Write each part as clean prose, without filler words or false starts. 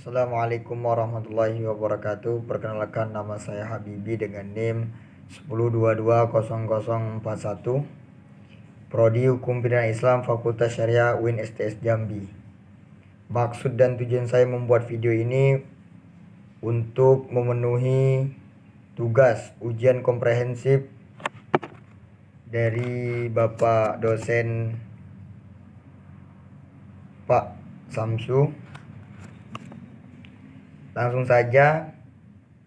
Assalamualaikum warahmatullahi wabarakatuh. Perkenalkan, nama saya Habibi dengan NIM 10220041, Prodi Hukum Pidana Islam Fakultas Syariah UIN STS Jambi. Maksud dan tujuan saya membuat video ini untuk memenuhi tugas ujian komprehensif dari Bapak dosen Pak Samsu. Langsung saja.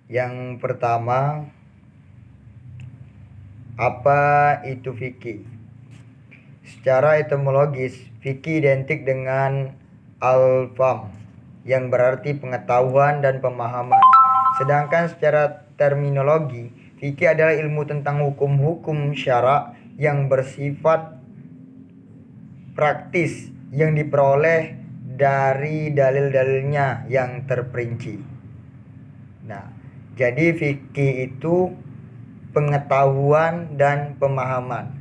Yang pertama, apa itu fikih? Secara etimologis, fikih identik dengan al-fam, yang berarti pengetahuan dan pemahaman. Sedangkan secara terminologi, fikih adalah ilmu tentang hukum-hukum syara yang bersifat praktis yang diperoleh dari dalil-dalilnya yang terperinci. Nah, jadi fikih itu pengetahuan dan pemahaman.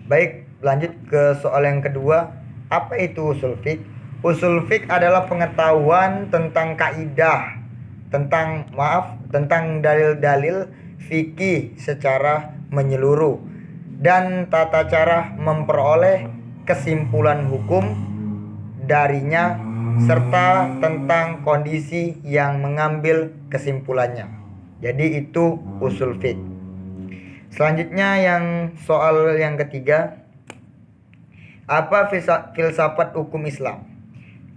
Baik, lanjut ke soal yang kedua. Apa itu usul fiqh? Usul fiqh adalah pengetahuan tentang kaidah, tentang dalil-dalil fikih secara menyeluruh dan tata cara memperoleh kesimpulan hukum darinya serta tentang kondisi yang mengambil kesimpulannya. Jadi itu usul fiqh. Selanjutnya soal yang ketiga. Apa filsafat hukum Islam?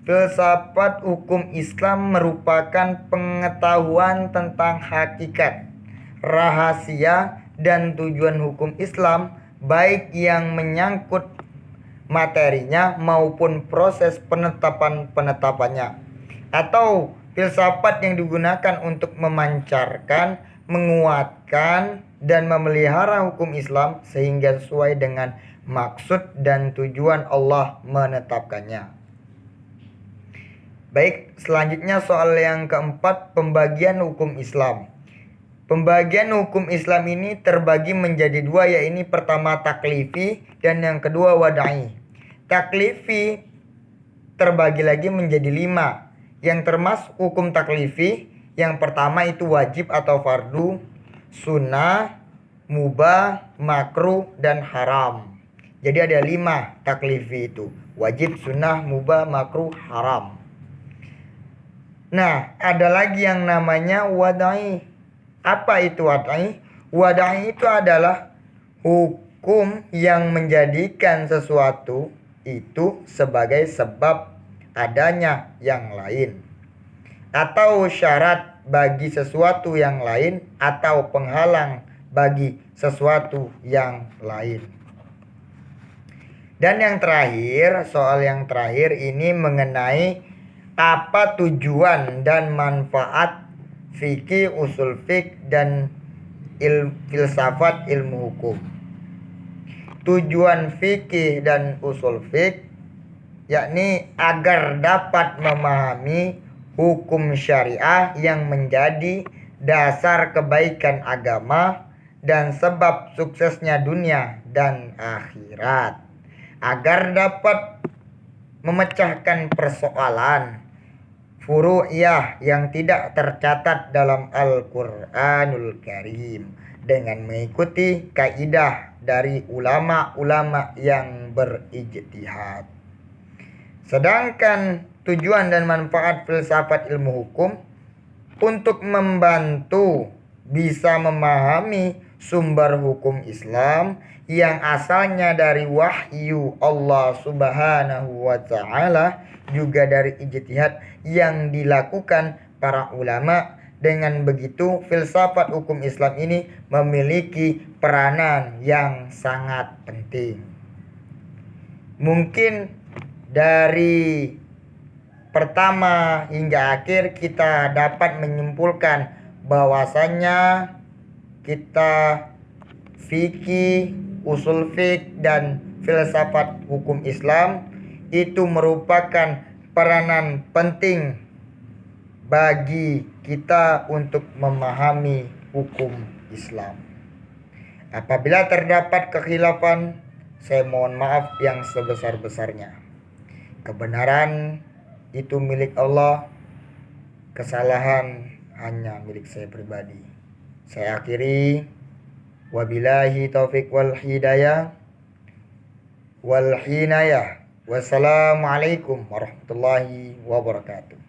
Filsafat hukum Islam merupakan pengetahuan tentang hakikat, rahasia, dan tujuan hukum Islam, baik yang menyangkut materinya maupun proses penetapannya, atau filsafat yang digunakan untuk memancarkan, menguatkan, dan memelihara hukum Islam sehingga sesuai dengan maksud dan tujuan Allah menetapkannya. Baik, selanjutnya soal yang keempat, pembagian hukum Islam. Pembagian hukum Islam ini terbagi menjadi dua, yaitu pertama taklifi dan yang kedua wadai. Taklifi terbagi lagi menjadi 5, yang termasuk hukum taklifi. Yang pertama itu wajib atau fardu, sunnah, mubah, makruh, dan haram. Jadi ada 5 taklifi itu: wajib, sunnah, mubah, makruh, haram. Nah, ada lagi yang namanya wadai. Apa itu wadai? Wadai itu adalah hukum yang menjadikan sesuatu itu sebagai sebab adanya yang lain, atau syarat bagi sesuatu yang lain, atau penghalang bagi sesuatu yang lain. Dan yang terakhir, soal yang terakhir ini mengenai apa tujuan dan manfaat fikih, usul fiqh, dan filsafat ilmu hukum. Tujuan fikih dan usul fiqh yakni agar dapat memahami hukum syariah yang menjadi dasar kebaikan agama dan sebab suksesnya dunia dan akhirat, agar dapat memecahkan persoalan furu'iyah yang tidak tercatat dalam Al-Quranul Karim dengan mengikuti kaidah dari ulama-ulama yang berijtihad. Sedangkan tujuan dan manfaat filsafat ilmu hukum untuk membantu bisa memahami sumber hukum Islam yang asalnya dari wahyu Allah Subhanahu wa ta'ala, juga dari ijtihad yang dilakukan para ulama. Dengan begitu, filsafat hukum Islam ini memiliki peranan yang sangat penting. Mungkin dari pertama hingga akhir kita dapat menyimpulkan bahwasannya kita fikih, usul fiqh, dan filsafat hukum Islam itu merupakan peranan penting bagi kita untuk memahami hukum Islam. Apabila terdapat kekhilafan, saya mohon maaf yang sebesar-besarnya. Kebenaran itu milik Allah. kesalahan hanya milik saya pribadi. Saya akhiri, wabillahi taufik wal hidayah wal hinayah. Wassalamualaikum warahmatullahi wabarakatuh.